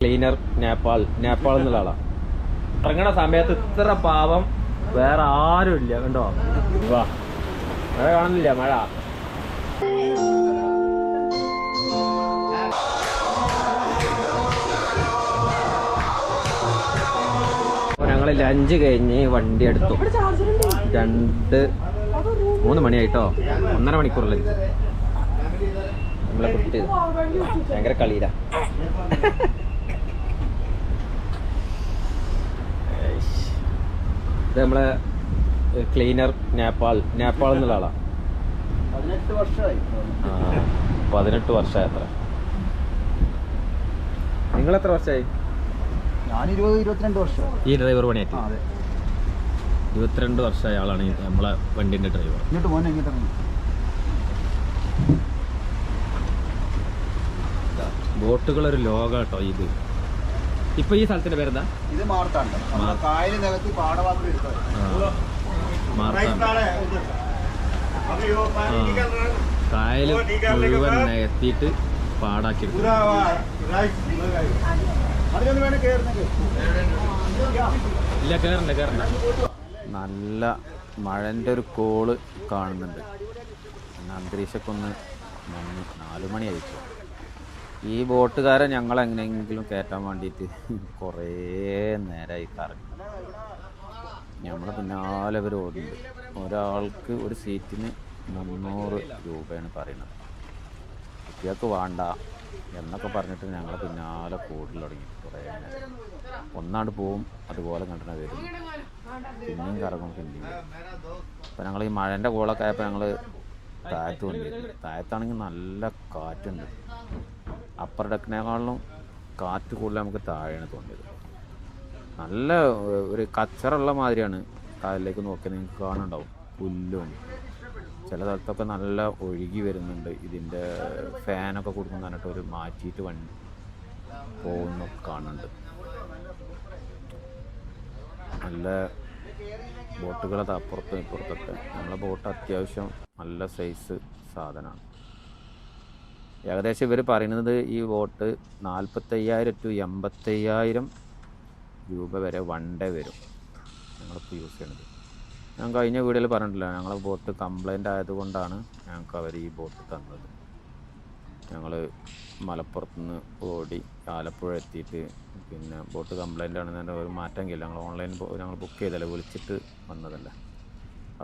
Cleaner Nepal എന്നുള്ള ആളാണ്. ഇറങ്ങണ സമയത്ത് ഇത്ര പാവം വേറെ ആരും ഇല്ല. കണ്ടോ, വാ മഴ കാണുന്നില്ല. മഴ ഞങ്ങൾ ലഞ്ച് കഴിഞ്ഞ് വണ്ടി എടുത്തു. 2-3 മണിയായിട്ടോ. 1.5 മണിക്കൂർ ലഞ്ച്. നമ്മളെ കുട്ടി ഭയങ്കര കളിയില. ഇത് നമ്മളെ ക്ലീനർ നേപ്പാൾ എന്നുള്ള ആളാണ്. 18 വർഷമായി. 18 വർഷമായി. എത്ര നിങ്ങൾ എത്ര വർഷമായി? ഞാൻ 20-22 വർഷം. ഈ ഡ്രൈവർ പണിയായിട്ട് 22 വർഷമായ ആളാണ് നമ്മളെ വണ്ടിന്റെ ഡ്രൈവർ. ഇങ്ങോട്ട് പോകാൻ എങ്ങോട്ട് ബോട്ടുകളൊരു ലോകം കേട്ടോ. ഇത് ഇപ്പൊ ഈ സ്ഥലത്തിന്റെ പേരെന്താ? ഇത് മാർത്താണ്. കായൽ നികത്തി പാടഭാഗത്ത് എടുത്തത്. കായൽ മുഴുവൻ നികത്തിയിട്ട് പാടാക്കി എടുത്തു. ഇല്ല, കേറണ്ട. നല്ല മഴൻ്റെ ഒരു കോള് കാണുന്നുണ്ട്. പിന്നെ അന്തരീക്ഷമൊക്കെ ഒന്ന് 4 മണിയായിപ്പോ. ഈ ബോട്ടുകാരെ ഞങ്ങൾ എങ്ങനെയെങ്കിലും കയറ്റാൻ വേണ്ടിയിട്ട് കുറേ നേരമായി കറങ്ങി. നമ്മളെ പിന്നാലെ ഇവർ ഓടുന്നുണ്ട്. ഒരാൾക്ക് ഒരു സീറ്റിന് 300 രൂപയാണ് പറയുന്നത്. കുട്ടികൾക്ക് വേണ്ട എന്നൊക്കെ പറഞ്ഞിട്ട് ഞങ്ങൾ പിന്നാലെ കൂടുതൽ തുടങ്ങി. കുറേ നേരം ഒന്നാണ്ട് പോവും, അതുപോലെ കണ്ടിട്ട് വരും, പിന്നെയും കറങ്ങും, പിന്നെയും. അപ്പോൾ ഞങ്ങൾ ഈ മഴൻ്റെ കോളൊക്കെ ആയപ്പോൾ ഞങ്ങൾ താഴത്ത് കൊണ്ടിരുന്നു. താഴത്താണെങ്കിൽ നല്ല കാറ്റുണ്ട്. അപ്പർ ഡെക്കിനേക്കാളിലും കാറ്റ് കൂടുതൽ നമുക്ക് താഴെയാണ് തോന്നിയത്. നല്ല ഒരു കച്ചറുള്ള മാതിരിയാണ്. കായലിലേക്ക് നോക്കിയാൽ നിങ്ങൾക്ക് കാണുന്നുണ്ടാവും. പുല്ലും ചില സ്ഥലത്തൊക്കെ നല്ല ഒഴുകി വരുന്നുണ്ട്. ഇതിൻ്റെ ഫാനൊക്കെ കൊടുക്കുന്ന പറഞ്ഞിട്ട് ഒരു മാറ്റിയിട്ട് വണ്ടി പോകുന്നൊക്കെ കാണുന്നുണ്ട്. നല്ല ബോട്ടുകളത് അപ്പുറത്തും ഇപ്പുറത്തൊക്കെ. നമ്മളെ ബോട്ട് അത്യാവശ്യം നല്ല സൈസ് സാധനമാണ്. ഏകദേശം ഇവർ പറയുന്നത് ഈ ബോട്ട് 45,000 to 85,000 രൂപ വരെ വൺ ഡേ വരും ഞങ്ങളിപ്പോൾ യൂസ് ചെയ്യണത്. ഞാൻ കഴിഞ്ഞ വീഡിയോയിൽ പറഞ്ഞിട്ടില്ല, ഞങ്ങളെ ബോട്ട് കംപ്ലൈൻ്റ് ആയതുകൊണ്ടാണ് ഞങ്ങൾക്ക് അവർ ഈ ബോട്ട് തന്നത്. ഞങ്ങൾ മലപ്പുറത്തുനിന്ന് ഓടി ആലപ്പുഴ എത്തിയിട്ട് പിന്നെ ബോട്ട് കംപ്ലൈൻ്റ് ആണെന്ന് ഒരു മാറ്റമെങ്കില്ല. ഞങ്ങൾ ഓൺലൈൻ ഞങ്ങൾ ബുക്ക് ചെയ്തല്ലേ, വിളിച്ചിട്ട് വന്നതല്ല.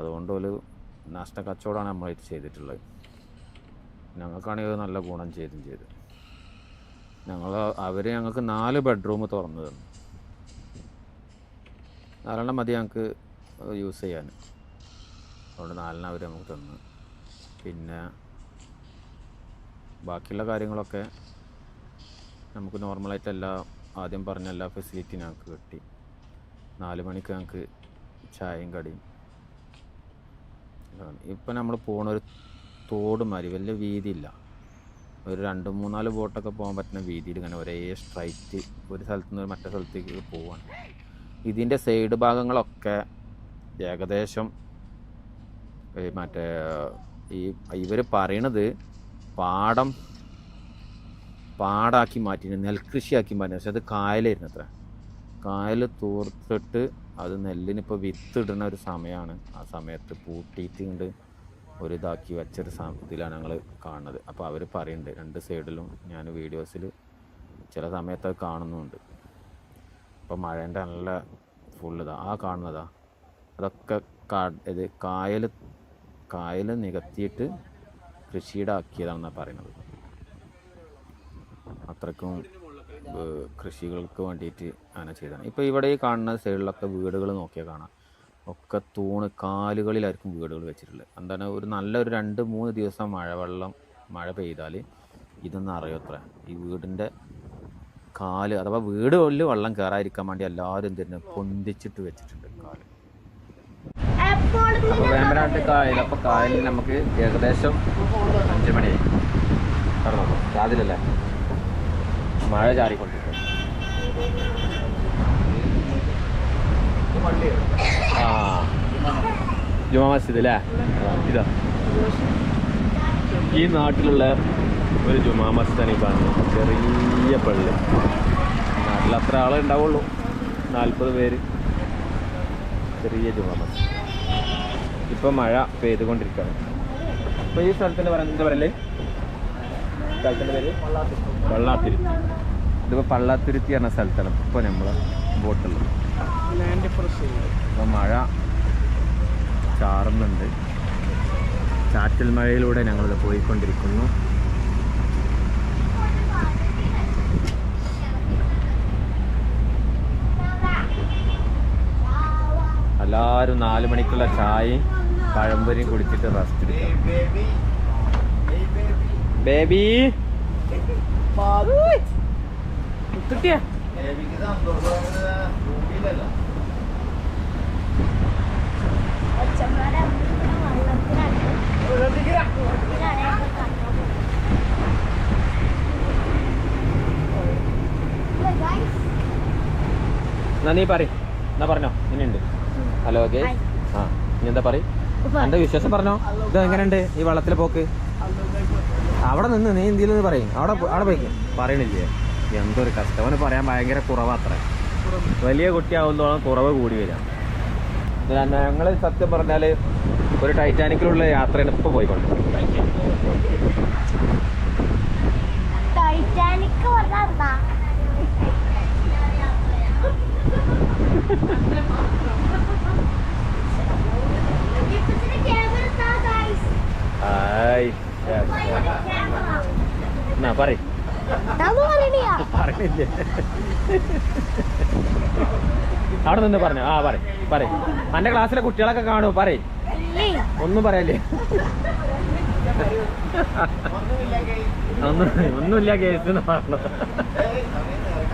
അതുകൊണ്ട് ഒരു നഷ്ട കച്ചവടമാണ് നമ്മളായിട്ട് ചെയ്തിട്ടുള്ളത്. ഞങ്ങൾക്കാണെങ്കിൽ നല്ല ഗുണം ചെയ്തു. അവർ ഞങ്ങൾക്ക് 4 ബെഡ്റൂം തുറന്നു തന്നു. 4 മതി ഞങ്ങൾക്ക് യൂസ് ചെയ്യാൻ. അതുകൊണ്ട് 4 അവർ നമുക്ക് തന്നു. പിന്നെ ബാക്കിയുള്ള കാര്യങ്ങളൊക്കെ നമുക്ക് നോർമലായിട്ട് ആദ്യം പറഞ്ഞ എല്ലാ ഫെസിലിറ്റി ഞങ്ങൾക്ക് കിട്ടി. 4 മണിക്ക് ഞങ്ങൾക്ക് ചായയും കടിയും. ഇപ്പം നമ്മൾ പോണൊരു തോട് മാതിരി വലിയ വീതിയില്ല. ഒരു 2-3-4 ബോട്ടൊക്കെ പോകാൻ പറ്റുന്ന വീതിയിൽ ഇങ്ങനെ ഒരേ സ്ട്രൈറ്റ് ഒരു സ്ഥലത്തു നിന്ന് മറ്റേ സ്ഥലത്തേക്ക് പോവാണ്. ഇതിൻ്റെ സൈഡ് ഭാഗങ്ങളൊക്കെ ഏകദേശം മറ്റേ ഇവർ പറയണത് പാടാക്കി മാറ്റി, നെൽകൃഷിയാക്കി മാറ്റി. പക്ഷെ അത് കായലായിരുന്നു. അത്ര കായൽ തൂർത്തിട്ട് അത് നെല്ലിനിപ്പോൾ വിത്തിടുന്ന ഒരു സമയമാണ്. ആ സമയത്ത് പൂട്ടിയിട്ട് ഒരിതാക്കി വെച്ചൊരു ഇതിലാണ് ഞങ്ങൾ കാണുന്നത്. അപ്പോൾ അവർ പറയുന്നുണ്ട് 2 സൈഡിലും. ഞാൻ വീഡിയോസിൽ ചില സമയത്ത് അത് കാണുന്നുമുണ്ട്. അപ്പോൾ മഴേൻ്റെ നല്ല ഫുള്ളിതാ ആ കാണുന്നതാ. അതൊക്കെ ഇത് കായൽ നികത്തിയിട്ട് കൃഷിയുടെ ആക്കിയതാണെന്നാണ് പറയുന്നത്. അത്രയ്ക്കും കൃഷികൾക്ക് വേണ്ടിയിട്ട് അങ്ങനെ ചെയ്തതാണ്. ഇപ്പോൾ ഇവിടെ ഈ കാണുന്ന സൈഡിലൊക്കെ വീടുകൾ നോക്കിയാൽ കാണാം. ഒക്കെ തൂണ് കാലുകളിലായിരിക്കും വീടുകൾ വെച്ചിട്ടുള്ളത്. എന്താണ് ഒരു നല്ലൊരു 2-3 ദിവസം മഴ പെയ്താൽ ഇതൊന്നും അറിയത്ര. ഈ വീടിൻ്റെ കാല് അഥവാ വീട് ഉള്ളിൽ വെള്ളം കയറാതിരിക്കാൻ വേണ്ടി എല്ലാവരും എന്തിനും പൊന്തിച്ചിട്ട് വെച്ചിട്ടുണ്ട് കാല്. അപ്പോൾ വേമ്പനാട്ട് കായൽ. അപ്പോൾ കായലിൽ നമുക്ക് ഏകദേശം 5 മണിയായി. രാവിലല്ലേ മഴ ചാറിക്കൊണ്ടിരിക്കും. ജുമാ മസ്ജിദ് അല്ലേ? ഇതാ ഈ നാട്ടിലുള്ള ഒരു ജുമാ മസ്ജിദാണ് ഈ കാണുന്നത്. ചെറിയ പള്ളി. അത്ര ആളെ ഉണ്ടാവുള്ളൂ, 40 പേര്. ചെറിയ ജുമാ മസ്ജിദ്. ഇപ്പം മഴ പെയ്തുകൊണ്ടിരിക്കുകയാണ്. ഇപ്പോൾ ഈ സ്ഥലത്തിൻ്റെ എന്താ പറയല്ലേ, സ്ഥലത്തിൻ്റെ പേര് പള്ളാത്തുരുത്തി. ഇതിപ്പോൾ പള്ളാത്തുരുത്തി പറഞ്ഞ സ്ഥലത്താണ് ഇപ്പോൾ നമ്മൾ ബോട്ടുള്ളത്. അപ്പോൾ മഴ ചാറുന്നുണ്ട്. ചാറ്റൽ മഴയിലൂടെ ഞങ്ങളിത് പോയിക്കൊണ്ടിരിക്കുന്നു. എല്ലാവരും 4 മണിക്കുള്ള ചായയും പഴംപൊരിയും കുടിച്ചിട്ട് റെസ്റ്റ് എടുക്കാം. ബേബി കിട്ടിയാ എന്നാ നീ പറ, എന്നാ പറഞ്ഞോ, ഇനിയുണ്ട്. Hello okay. ആ ഇനി എന്താ പറയും, എൻ്റെ വിശേഷം പറഞ്ഞോ. ഇത് എങ്ങനെയുണ്ട് ഈ വെള്ളത്തിൽ പോക്ക്? അവിടെ നിന്ന് നീ എന്തെങ്കിലും പറയും, അവിടെ പോയിക്കും പറയണില്ലേ. എന്തൊരു കഷ്ടവന് പറയാൻ ഭയങ്കര കുറവാത്ര. വലിയ കുട്ടിയാവുന്നതോളം കുറവ് കൂടി വരാം. ഞങ്ങൾ സത്യം പറഞ്ഞാൽ ഒരു ടൈറ്റാനിക്കിലുള്ള യാത്രയാണ് ഇപ്പോൾ പോയിക്കൊണ്ട്. ടൈറ്റാനിക് എന്നാ പറയും പറഞ്ഞില്ലേ, അവിടെ നിന്ന് പറഞ്ഞു. ആ പറയും എൻ്റെ ക്ലാസ്സിലെ കുട്ടികളൊക്കെ കാണൂ, പറയും. ഒന്നും പറയല്ലേ, ഒന്നുമില്ല കേസ് എന്ന് പറഞ്ഞത്.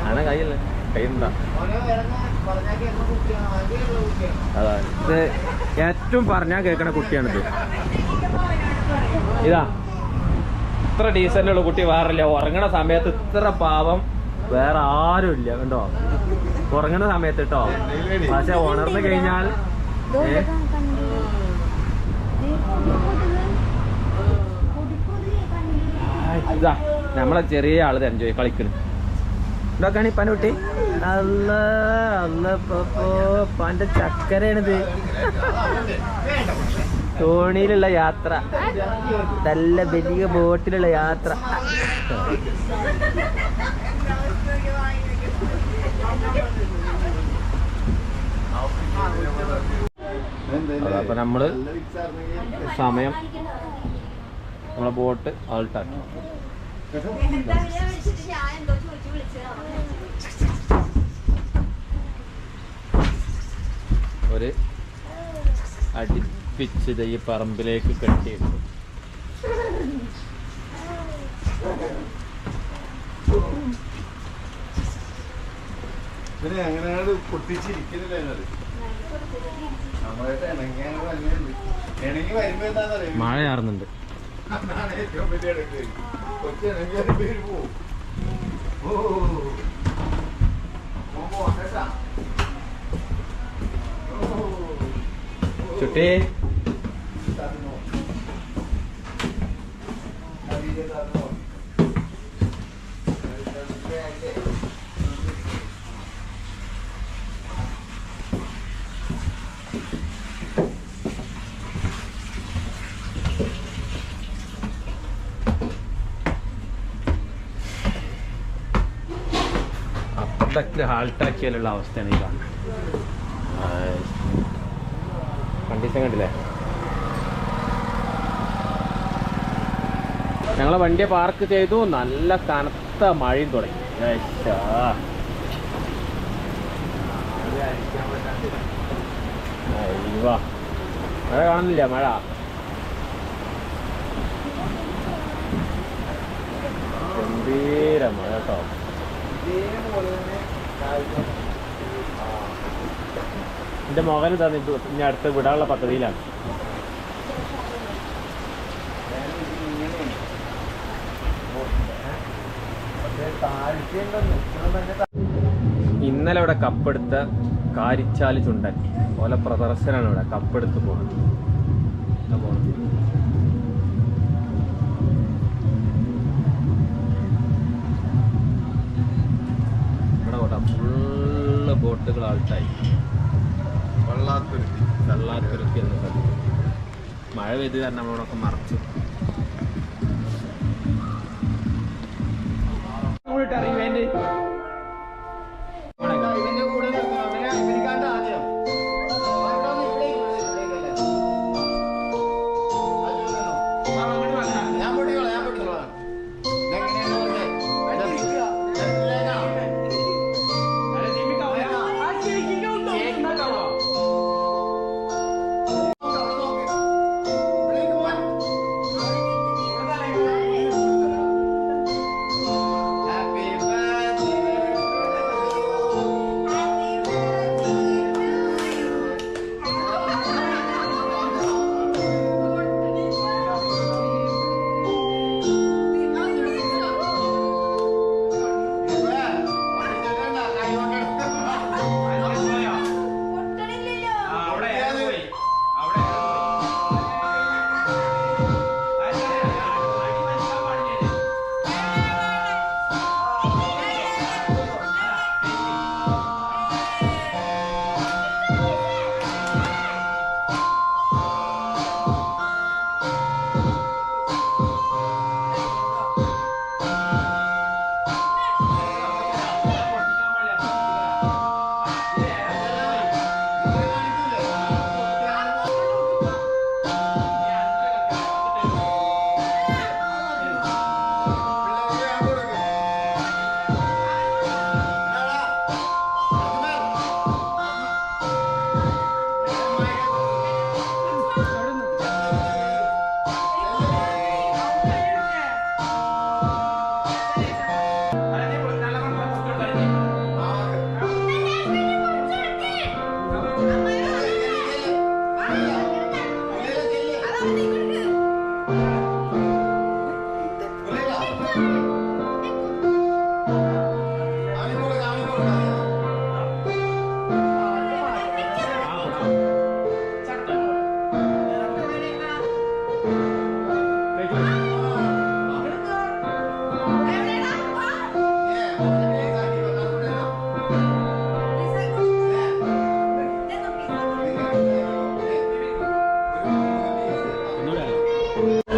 അങ്ങനെ കയ്യിലുണ്ടാ. അതാ ഇത് ഏറ്റവും പറഞ്ഞാൽ കേൾക്കണ കുട്ടിയാണിത്. ഇതാ ഇത്ര ഡീസൻ്റുള്ള കുട്ടി വേറില്ല. ഉറങ്ങണ സമയത്ത് ഇത്ര പാവം വേറെ ആരും ഇല്ല കണ്ടോ, ഉറങ്ങുന്ന സമയത്ത് കേട്ടോ. പക്ഷെ ഉണർന്നു കഴിഞ്ഞാൽ ഇതാ നമ്മളെ ചെറിയ ആള് എൻജോയ് കളിക്കുന്നു. ഇതൊക്കെയാണ് ഇപ്പാൻ്റെ കുട്ടി. അല്ല പാൻ്റെ ചക്കരയാണിത്. തോണിയിലുള്ള യാത്ര, നല്ല വലിയ ബോട്ടിലുള്ള യാത്ര. അതപ്പോൾ നമ്മള് സമയം നമ്മളെ ബോട്ട് ആൾട്ടാക്കി. ഒരു അടിപ്പിച്ചത് ഈ പറമ്പിലേക്ക് കെട്ടിയിട്ടു. മഴ ചാറുന്നുണ്ട്. ചുട്ടി അപ്പുറത്തെ ഹാൾട്ടാക്കിയാലുള്ള അവസ്ഥയാണ് ഈ കാണുന്നത്. കണ്ടീഷൻ കണ്ടില്ലേ? ഞങ്ങളെ വണ്ടിയെ പാർക്ക് ചെയ്തു. നല്ല കനത്ത മഴയും തുടങ്ങി. മഴ കാണുന്നില്ല, മഴ ഗംഭീര മഴ കേട്ടോ. എൻ്റെ മകന് തന്നിട്ട് ഇനി അടുത്ത് വിടാനുള്ള പദ്ധതിയിലാണ്. ഇന്നലെ ഇവിടെ കപ്പെടുത്ത കാരിച്ചാല് ചുണ്ടൻ പോലെ പ്രദർശനമാണ് ഇവിടെ. കപ്പെടുത്ത് പോകുന്നത് ഇവിടെ ഫുള്ള് ബോട്ടുകൾ ആൾട്ടായി. വെള്ളാത്തുരുത്തി എന്ന സ്ഥലത്ത് മഴ പെയ്ത് കാരണം നമ്മളോടൊക്കെ മറച്ചു. ഇതിന്റെ കൂടെ ഇവനിക്കാണ്ട് ആദ്യം ഞാൻ പൊട്ടിക്കോളാം.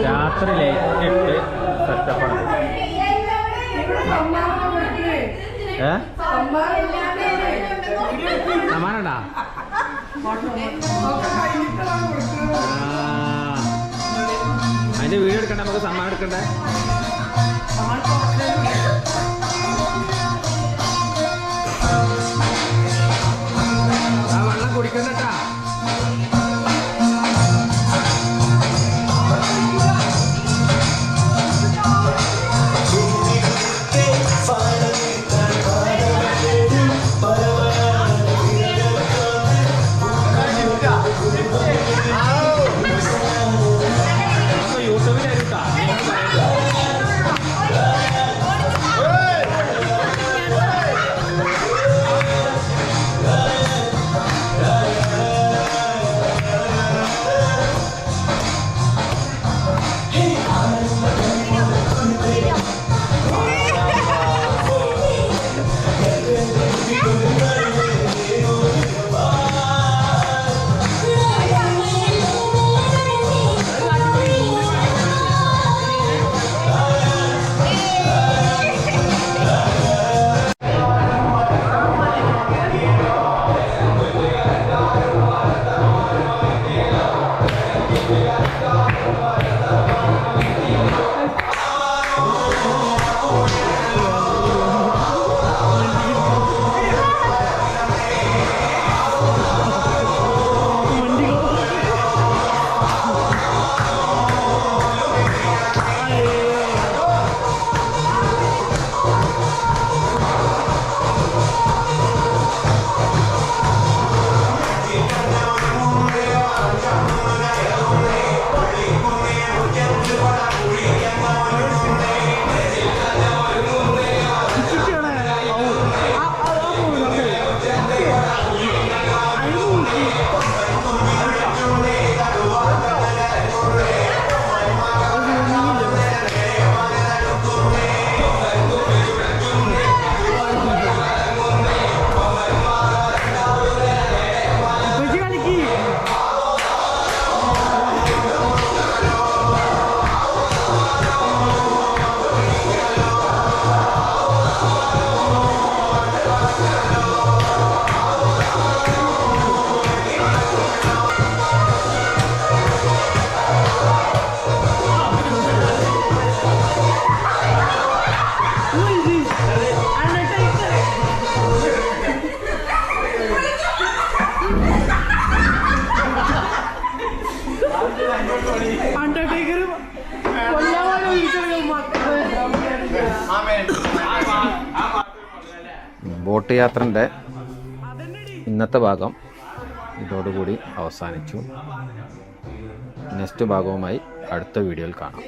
രാത്രി ലൈറ്റ് ഇട്ട് സെറ്റപ്പാണ്. സമാനണ്ടാ അതിന്റെ വീഡിയോ എടുക്കണ്ടേ? നമുക്ക് സമ്മാനം എടുക്കണ്ടേ? ആ വെള്ളം കുടിക്കണ്ടട്ടാ. ബോട്ട് യാത്രൻ്റെ ഇന്നത്തെ ഭാഗം ഇതോടുകൂടി അവസാനിച്ചു. നെക്സ്റ്റ് ഭാഗവുമായി അടുത്ത വീഡിയോയിൽ കാണാം.